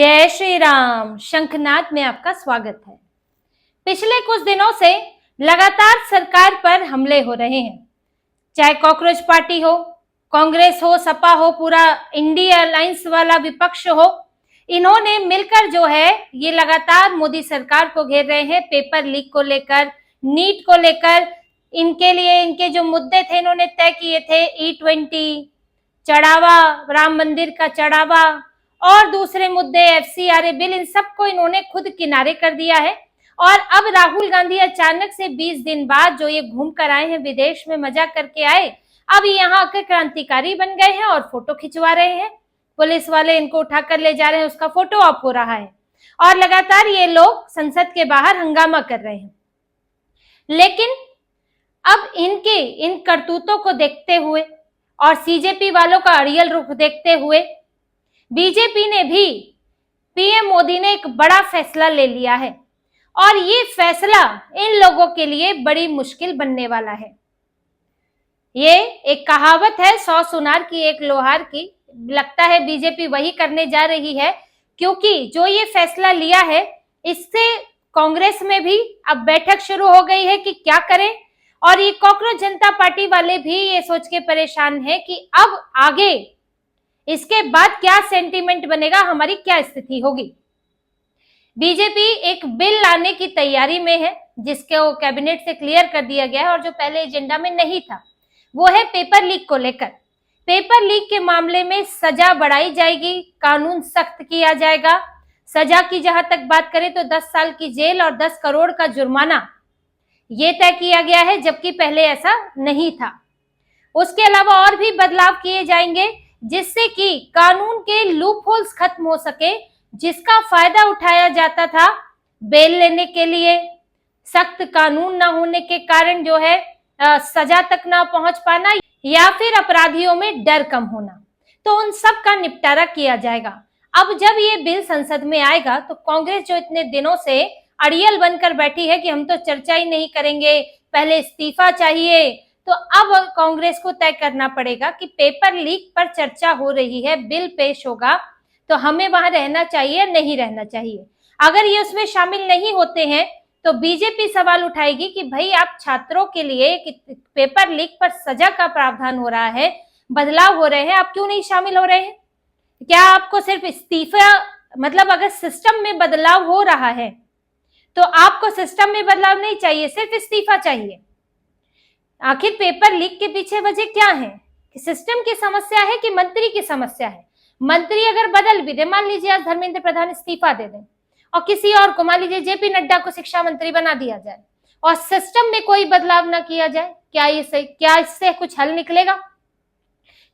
जय श्री राम। शंखनाद में आपका स्वागत है। पिछले कुछ दिनों से लगातार सरकार पर हमले हो रहे हैं, चाहे कॉकरोच पार्टी हो, कांग्रेस हो, सपा हो, पूरा इंडिया अलायंस वाला विपक्ष हो, इन्होंने मिलकर जो है ये लगातार मोदी सरकार को घेर रहे हैं। पेपर लीक को लेकर, नीट को लेकर, इनके लिए इनके जो मुद्दे थे इन्होंने तय किए थे, E20, चढ़ावा, राम मंदिर का चढ़ावा और दूसरे मुद्दे, FCRA बिल, इन सबको इन्होंने खुद किनारे कर दिया है। और अब राहुल गांधी अचानक से 20 दिन बाद जो ये घूम कर आए हैं, विदेश में मजा करके आए, अब यहाँ आकर क्रांतिकारी बन गए हैं और फोटो खिंचवा रहे हैं। पुलिस वाले इनको उठाकर ले जा रहे हैं, उसका फोटो ऑफ हो रहा है और लगातार ये लोग संसद के बाहर हंगामा कर रहे हैं। लेकिन अब इनके इन करतूतों को देखते हुए और CJP वालों का अड़ियल रुख देखते हुए बीजेपी ने भी, PM मोदी ने एक बड़ा फैसला ले लिया है और ये फैसला इन लोगों के लिए बड़ी मुश्किल बनने वाला है। ये एक कहावत है, 100 सुनार की एक लोहार की। लगता है बीजेपी वही करने जा रही है, क्योंकि जो ये फैसला लिया है इससे कांग्रेस में भी अब बैठक शुरू हो गई है कि क्या करें। और ये कॉकरोच जनता पार्टी वाले भी ये सोच के परेशान है कि अब आगे इसके बाद क्या सेंटीमेंट बनेगा, हमारी क्या स्थिति होगी। बीजेपी एक बिल लाने की तैयारी में है जिसको कैबिनेट से क्लियर कर दिया गया है और जो पहले एजेंडा में नहीं था, वो है पेपर लीक को लेकर। पेपर लीक के मामले में सजा बढ़ाई जाएगी, कानून सख्त किया जाएगा। सजा की जहां तक बात करें तो 10 साल की जेल और 10 करोड़ का जुर्माना ये तय किया गया है, जबकि पहले ऐसा नहीं था। उसके अलावा और भी बदलाव किए जाएंगे जिससे कि कानून के लूप होल्स खत्म हो सके, जिसका फायदा उठाया जाता था बेल लेने के लिए, सख्त कानून ना होने के कारण जो है सजा तक ना पहुंच पाना या फिर अपराधियों में डर कम होना, तो उन सब का निपटारा किया जाएगा। अब जब ये बिल संसद में आएगा तो कांग्रेस जो इतने दिनों से अड़ियल बनकर बैठी है कि हम तो चर्चा ही नहीं करेंगे, पहले इस्तीफा चाहिए, तो अब कांग्रेस को तय करना पड़ेगा कि पेपर लीक पर चर्चा हो रही है, बिल पेश होगा, तो हमें वहां रहना चाहिए, नहीं रहना चाहिए। अगर ये उसमें शामिल नहीं होते हैं तो बीजेपी सवाल उठाएगी कि भाई आप छात्रों के लिए पेपर लीक पर सजा का प्रावधान हो रहा है, बदलाव हो रहे हैं, आप क्यों नहीं शामिल हो रहे हैं? क्या आपको सिर्फ इस्तीफा, मतलब अगर सिस्टम में बदलाव हो रहा है तो आपको सिस्टम में बदलाव नहीं चाहिए, सिर्फ इस्तीफा चाहिए? आखिर पेपर लीक के पीछे वजह क्या है? कि सिस्टम की समस्या है कि मंत्री की समस्या है? मंत्री अगर बदल भी दे, मान लीजिए आज धर्मेंद्र प्रधान इस्तीफा दे दें और किसी और को, मान लीजिए JP नड्डा को शिक्षा मंत्री बना दिया जाए और सिस्टम में कोई बदलाव ना किया जाए, क्या इससे कुछ हल निकलेगा?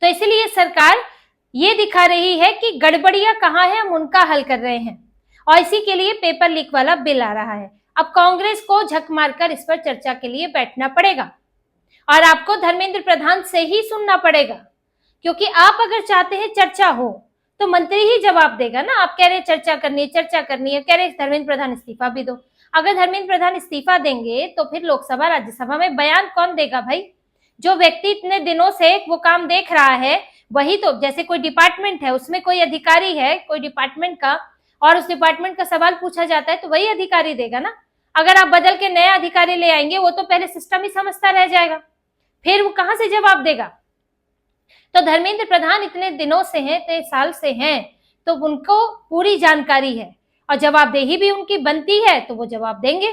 तो इसलिए सरकार ये दिखा रही है कि गड़बड़ियां कहाँ है, हम उनका हल कर रहे हैं और इसी के लिए पेपर लीक वाला बिल आ रहा है। अब कांग्रेस को झक मारकर इस पर चर्चा के लिए बैठना पड़ेगा और आपको धर्मेंद्र प्रधान से ही सुनना पड़ेगा, क्योंकि आप अगर चाहते हैं चर्चा हो तो मंत्री ही जवाब देगा ना। आप कह रहे हैं चर्चा करनी है, कह रहे धर्मेंद्र प्रधान इस्तीफा भी दो। अगर धर्मेंद्र प्रधान इस्तीफा देंगे तो फिर लोकसभा राज्यसभा में बयान कौन देगा भाई? जो व्यक्ति इतने दिनों से वो काम देख रहा है वही तो, जैसे कोई डिपार्टमेंट है, उसमें कोई अधिकारी है कोई डिपार्टमेंट का और उस डिपार्टमेंट का सवाल पूछा जाता है तो वही अधिकारी देगा ना। अगर आप बदल के नया अधिकारी ले आएंगे, वो तो पहले सिस्टम ही समझता रह जाएगा, फिर वो कहां से जवाब देगा? तो धर्मेंद्र प्रधान इतने दिनों से हैं, 23 साल से हैं, तो उनको पूरी जानकारी है और जवाबदेही भी उनकी बनती है, तो वो जवाब देंगे।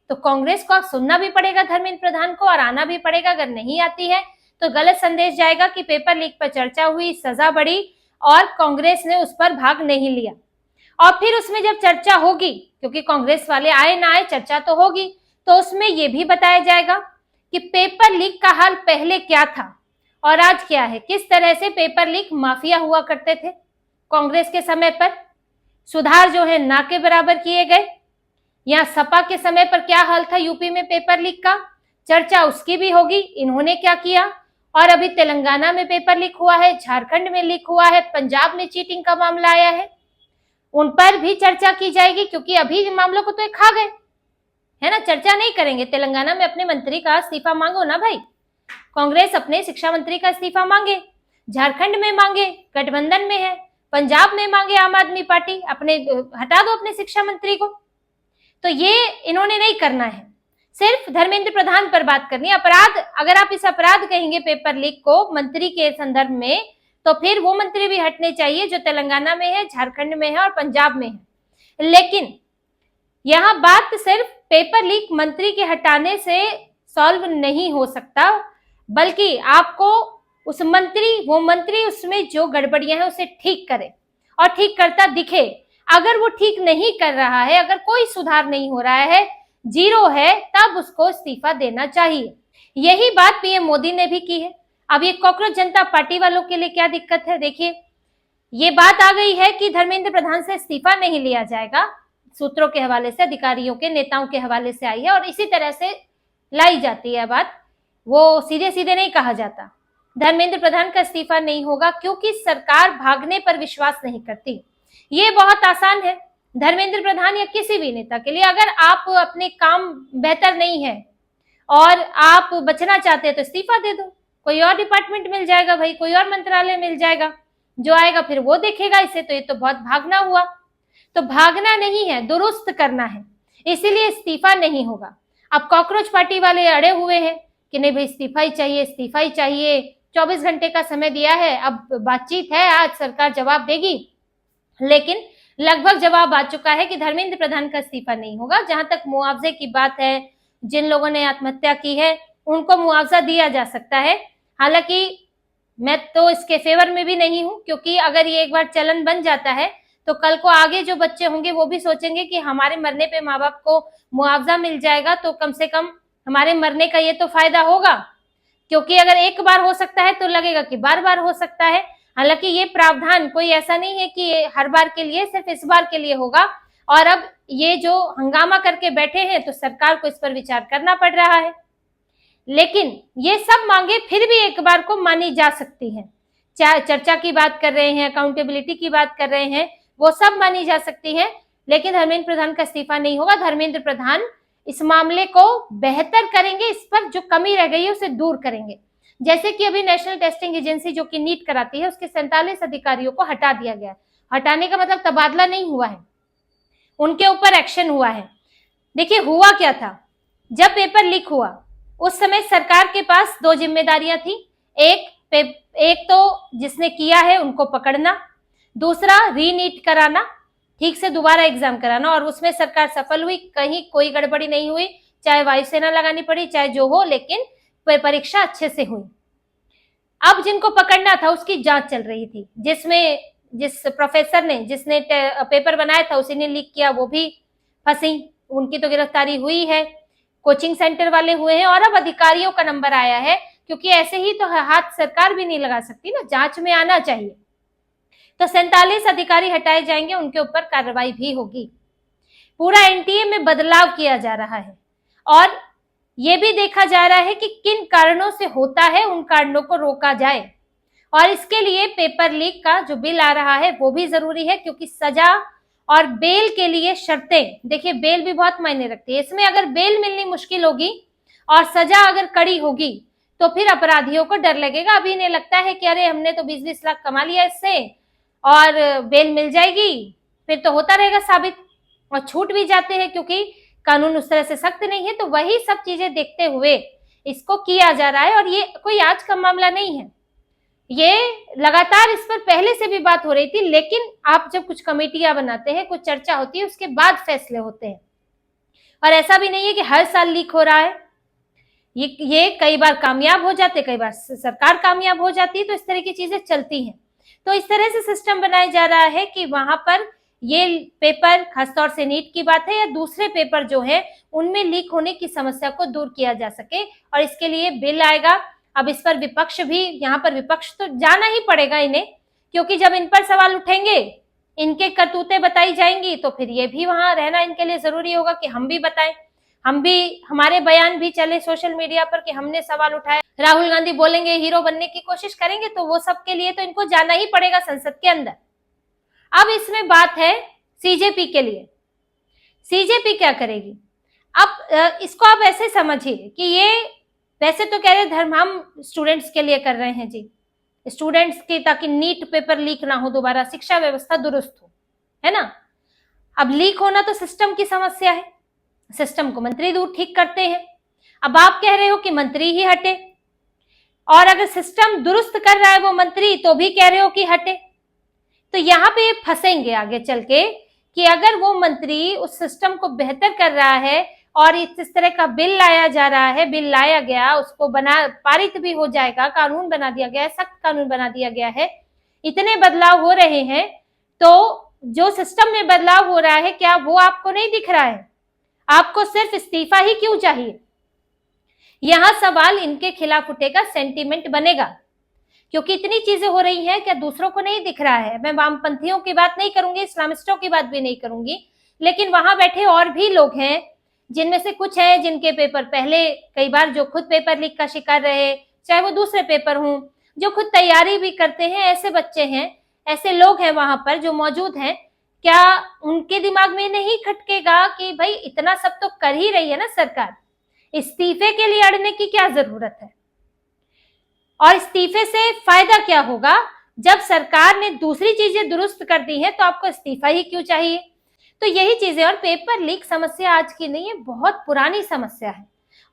तो कांग्रेस को सुनना भी पड़ेगा धर्मेंद्र प्रधान को और आना भी पड़ेगा। अगर नहीं आती है तो गलत संदेश जाएगा कि पेपर लीक पर चर्चा हुई, सजा बढ़ी और कांग्रेस ने उस पर भाग नहीं लिया। और फिर उसमें जब चर्चा होगी, क्योंकि कांग्रेस वाले आए ना आए चर्चा तो होगी, तो उसमें यह भी बताया जाएगा कि पेपर लीक का हाल पहले क्या था और आज क्या है, किस तरह से पेपर लीक माफिया हुआ करते थे कांग्रेस के समय पर, सुधार जो है ना के बराबर किए गए। यहाँ सपा के समय पर क्या हाल था यूपी में पेपर लीक का, चर्चा उसकी भी होगी, इन्होंने क्या किया। और अभी तेलंगाना में पेपर लीक हुआ है, झारखंड में लीक हुआ है, पंजाब में चीटिंग का मामला आया है, उन पर भी चर्चा की जाएगी, क्योंकि अभी मामलों को तो खा गए है ना। चर्चा नहीं करेंगे? तेलंगाना में अपने मंत्री का इस्तीफा मांगो ना भाई, कांग्रेस अपने शिक्षा मंत्री का इस्तीफा मांगे, झारखंड में मांगे, गठबंधन में है, पंजाब में मांगे आम आदमी पार्टी, अपने हटा दो अपने शिक्षा मंत्री को। तो ये इन्होंने नहीं करना है, सिर्फ धर्मेंद्र प्रधान पर बात करनी है। अपराध, अगर आप इस अपराध कहेंगे पेपर लीक को मंत्री के संदर्भ में, तो फिर वो मंत्री भी हटने चाहिए जो तेलंगाना में है, झारखंड में है और पंजाब में है। लेकिन यहाँ बात सिर्फ पेपर लीक मंत्री के हटाने से सॉल्व नहीं हो सकता, बल्कि आपको वो मंत्री उसमें जो गड़बड़ियां हैं उसे ठीक करे और ठीक करता दिखे। अगर वो ठीक नहीं कर रहा है, अगर कोई सुधार नहीं हो रहा है, जीरो है, तब उसको इस्तीफा देना चाहिए। यही बात पीएम मोदी ने भी की है। अब ये कॉकरोच जनता पार्टी वालों के लिए क्या दिक्कत है, देखिए ये बात आ गई है कि धर्मेंद्र प्रधान से इस्तीफा नहीं लिया जाएगा, सूत्रों के हवाले से, अधिकारियों के, नेताओं के हवाले से आई है और इसी तरह से लाई जाती है बात, वो सीधे सीधे नहीं कहा जाता। धर्मेंद्र प्रधान का इस्तीफा नहीं होगा क्योंकि सरकार भागने पर विश्वास नहीं करती। ये बहुत आसान है धर्मेंद्र प्रधान या किसी भी नेता के लिए। अगर आप अपने काम बेहतर नहीं है और आप बचना चाहते हैं तो इस्तीफा दे दो, कोई और डिपार्टमेंट मिल जाएगा भाई, कोई और मंत्रालय मिल जाएगा, जो आएगा फिर वो देखेगा इसे। तो ये तो बहुत भागना हुआ। तो भागना नहीं है, दुरुस्त करना है, इसीलिए इस्तीफा नहीं होगा। अब कॉकरोच पार्टी वाले अड़े हुए हैं कि नहीं भाई इस्तीफा ही चाहिए, इस्तीफा ही चाहिए। 24 घंटे का समय दिया है, अब बातचीत है, आज सरकार जवाब देगी। लेकिन लगभग जवाब आ चुका है कि धर्मेंद्र प्रधान का इस्तीफा नहीं होगा। जहां तक मुआवजे की बात है, जिन लोगों ने आत्महत्या की है उनको मुआवजा दिया जा सकता है। हालांकि मैं तो इसके फेवर में भी नहीं हूं, क्योंकि अगर ये एक बार चलन बन जाता है तो कल को आगे जो बच्चे होंगे वो भी सोचेंगे कि हमारे मरने पे माँ बाप को मुआवजा मिल जाएगा, तो कम से कम हमारे मरने का ये तो फायदा होगा। क्योंकि अगर एक बार हो सकता है तो लगेगा कि बार बार हो सकता है। हालांकि ये प्रावधान कोई ऐसा नहीं है कि ये हर बार के लिए, सिर्फ इस बार के लिए होगा। और अब ये जो हंगामा करके बैठे हैं तो सरकार को इस पर विचार करना पड़ रहा है। लेकिन ये सब मांगे फिर भी एक बार को मानी जा सकती हैं। चाहे चर्चा की बात कर रहे हैं, अकाउंटेबिलिटी की बात कर रहे हैं, वो सब मानी जा सकती है। लेकिन धर्मेंद्र प्रधान का इस्तीफा नहीं होगा। धर्मेंद्र प्रधान इस मामले को बेहतर करेंगे, इस पर जो कमी रह गई है उसे दूर करेंगे। जैसे कि अभी नेशनल टेस्टिंग एजेंसी जो कि नीट कराती है, उसके 47 अधिकारियों को हटा दिया गया। हटाने का मतलब तबादला नहीं हुआ है, उनके ऊपर एक्शन हुआ है। देखिए हुआ क्या था, जब पेपर लीक हुआ उस समय सरकार के पास दो जिम्मेदारियां थी। एक तो जिसने किया है उनको पकड़ना, दूसरा रीनीट कराना, ठीक से दोबारा एग्जाम कराना। और उसमें सरकार सफल हुई, कहीं कोई गड़बड़ी नहीं हुई, चाहे वायुसेना लगानी पड़ी, चाहे जो हो, लेकिन परीक्षा अच्छे से हुई। अब जिनको पकड़ना था उसकी जांच चल रही थी, जिस प्रोफेसर ने, जिसने पेपर बनाया था उसी ने लीक किया, वो भी फंसी, उनकी तो गिरफ्तारी हुई है। कोचिंग सेंटर वाले हुए हैं और अब अधिकारियों का नंबर आया है, क्योंकि ऐसे ही तो हाथ सरकार भी नहीं लगा सकती ना, जांच में आना चाहिए। तो 47 अधिकारी हटाए जाएंगे, उनके ऊपर कार्रवाई भी होगी। पूरा एनटीए में बदलाव किया जा रहा है और ये भी देखा जा रहा है कि किन कारणों से होता है, उन कारणों को रोका जाए। और इसके लिए पेपर लीक का जो बिल आ रहा है वो भी जरूरी है, क्योंकि सजा और बेल के लिए शर्तें, देखिए बेल भी बहुत मायने रखती है। इसमें अगर बेल मिलनी मुश्किल होगी और सजा अगर कड़ी होगी तो फिर अपराधियों को डर लगेगा। अभी इन्हें लगता है कि अरे हमने तो 20-20 लाख कमा लिया इससे और बेल मिल जाएगी, फिर तो होता रहेगा साबित, और छूट भी जाते हैं क्योंकि कानून उस तरह से सख्त नहीं है। तो वही सब चीजें देखते हुए इसको किया जा रहा है। और ये कोई आज का मामला नहीं है, ये लगातार इस पर पहले से भी बात हो रही थी। लेकिन आप जब कुछ कमेटियां बनाते हैं, कुछ चर्चा होती है, उसके बाद फैसले होते हैं। और ऐसा भी नहीं है कि हर साल लीक हो रहा है, ये कई बार कामयाब हो जाते, कई बार सरकार कामयाब हो जाती है, तो इस तरह की चीजें चलती हैं। तो इस तरह से सिस्टम बनाया जा रहा है कि वहां पर ये पेपर, खासतौर से नीट की बात है या दूसरे पेपर जो है, उनमें लीक होने की समस्या को दूर किया जा सके। और इसके लिए बिल आएगा। अब इस पर विपक्ष भी, यहाँ पर विपक्ष तो जाना ही पड़ेगा इन्हें, क्योंकि जब इन पर सवाल उठेंगे, इनके करतूतें बताई जाएंगी, तो फिर ये भी वहां रहना इनके लिए जरूरी होगा कि हम भी बताएं, हम भी, हमारे बयान भी चले सोशल मीडिया पर कि हमने सवाल उठाया। राहुल गांधी बोलेंगे, हीरो बनने की कोशिश करेंगे, तो वो सब के लिए तो इनको जाना ही पड़ेगा संसद के अंदर। अब इसमें बात है सीजेपी के लिए, सीजेपी क्या करेगी। अब इसको आप ऐसे समझिए कि ये वैसे तो कह रहे धर्म हम स्टूडेंट्स के लिए कर रहे हैं जी, स्टूडेंट्स की, ताकि नीट पेपर लीक ना हो दोबारा, शिक्षा व्यवस्था दुरुस्त हो, है ना। अब लीक होना तो सिस्टम की समस्या है, सिस्टम को मंत्री दूर ठीक करते हैं। अब आप कह रहे हो कि मंत्री ही हटे, और अगर सिस्टम दुरुस्त कर रहा है वो मंत्री तो भी कह रहे हो कि हटे। तो यहाँ पे फंसेंगे आगे चल के कि अगर वो मंत्री उस सिस्टम को बेहतर कर रहा है और इस तरह का बिल लाया जा रहा है, बिल लाया गया, उसको पारित भी हो जाएगा, कानून बना दिया गया है, सख्त कानून बना दिया गया है, इतने बदलाव हो रहे हैं, तो जो सिस्टम में बदलाव हो रहा है क्या वो आपको नहीं दिख रहा है? आपको सिर्फ इस्तीफा ही क्यों चाहिए? यहां सवाल इनके खिलाफ उठेगा, सेंटीमेंट बनेगा, क्योंकि इतनी चीजें हो रही हैं, क्या दूसरों को नहीं दिख रहा है? मैं वामपंथियों की बात नहीं करूंगी, इस्लामिस्टों की बात भी नहीं करूंगी, लेकिन वहां बैठे और भी लोग हैं, जिनमें से कुछ हैं जिनके पेपर पहले कई बार, जो खुद पेपर लीक का शिकार रहे, चाहे वो दूसरे पेपर हों, जो खुद तैयारी भी करते हैं, ऐसे बच्चे हैं, ऐसे लोग हैं वहां पर जो मौजूद हैं। क्या उनके दिमाग में नहीं खटकेगा कि भाई इतना सब तो कर ही रही है ना सरकार, इस्तीफे के लिए अड़ने की क्या जरूरत है? और इस्तीफे से फायदा क्या होगा? जब सरकार ने दूसरी चीजें दुरुस्त कर दी हैं तो आपको इस्तीफा ही क्यों चाहिए? तो यही चीजें, और पेपर लीक समस्या आज की नहीं है, बहुत पुरानी समस्या है,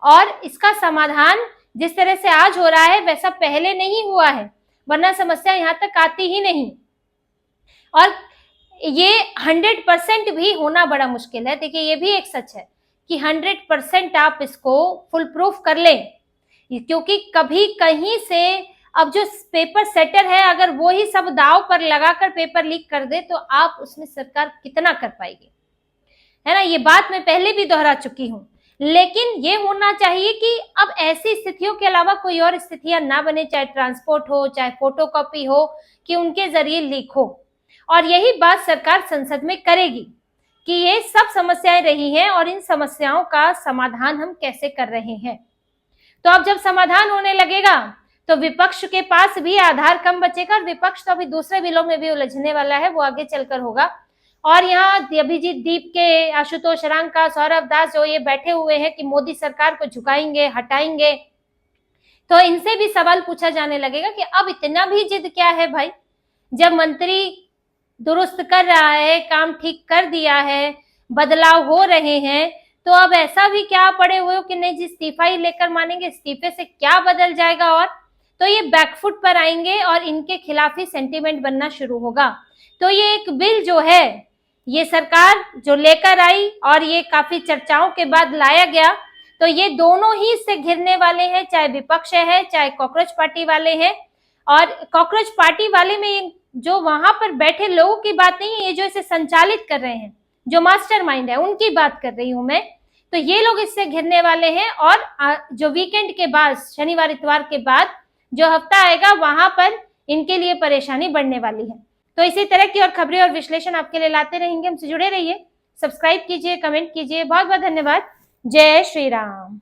और इसका समाधान जिस तरह से आज हो रहा है वैसा पहले नहीं हुआ है, वरना समस्या यहाँ तक आती ही नहीं। और ये 100% भी होना बड़ा मुश्किल है। देखिए ये भी एक सच है कि 100% आप इसको फुल प्रूफ कर लें, क्योंकि कभी कहीं से अब जो पेपर सेटर है अगर वो ही सब दाव पर लगाकर पेपर लीक कर दे तो आप उसमें सरकार कितना कर पाएगी, है ना। ये बात मैं पहले भी दोहरा चुकी हूं, लेकिन ये होना चाहिए कि अब ऐसी स्थितियों के अलावा कोई और स्थितियां ना बने, चाहे ट्रांसपोर्ट हो, चाहे फोटोकॉपी हो, कि उनके जरिए लीक हो। और यही बात सरकार संसद में करेगी कि ये सब समस्याएं रही हैं और इन समस्याओं का समाधान हम कैसे कर रहे हैं। तो अब जब समाधान होने लगेगा तो विपक्ष के पास भी आधार कम बचेगा, और विपक्ष तो अभी दूसरे बिलों में भी उलझने वाला है, वो आगे चलकर होगा। और यहाँ अभिजीत दीप के, आशुतोष रांग का, सौरभ दास जो ये बैठे हुए हैं कि मोदी सरकार को झुकाएंगे, हटाएंगे, तो इनसे भी सवाल पूछा जाने लगेगा कि अब इतना भी जिद क्या है भाई? जब मंत्री दुरुस्त कर रहा है, काम ठीक कर दिया है, बदलाव हो रहे हैं, तो अब ऐसा भी क्या पड़े हुए हो कि नहीं जी इस्तीफा ही लेकर मानेंगे, इस्तीफे से क्या बदल जाएगा? और तो ये बैकफुट पर आएंगे और इनके खिलाफ ही सेंटीमेंट बनना शुरू होगा। तो ये एक बिल जो है, ये सरकार जो लेकर आई और ये काफी चर्चाओं के बाद लाया गया, तो ये दोनों ही इससे घिरने वाले हैं, चाहे विपक्ष है चाहे कॉकरोच पार्टी वाले हैं। और कॉकरोच पार्टी वाले में जो वहां पर बैठे लोगों की बात नहीं है, ये जो इसे संचालित कर रहे हैं, जो मास्टरमाइंड है, उनकी बात कर रही हूं मैं। तो ये लोग इससे घिरने वाले हैं, और जो वीकेंड के बाद, शनिवार इतवार के बाद जो हफ्ता आएगा, वहां पर इनके लिए परेशानी बढ़ने वाली है। तो इसी तरह की और खबरें और विश्लेषण आपके लिए लाते रहेंगे, हमसे जुड़े रहिए, सब्सक्राइब कीजिए, कमेंट कीजिए। बहुत बहुत धन्यवाद। जय श्री राम।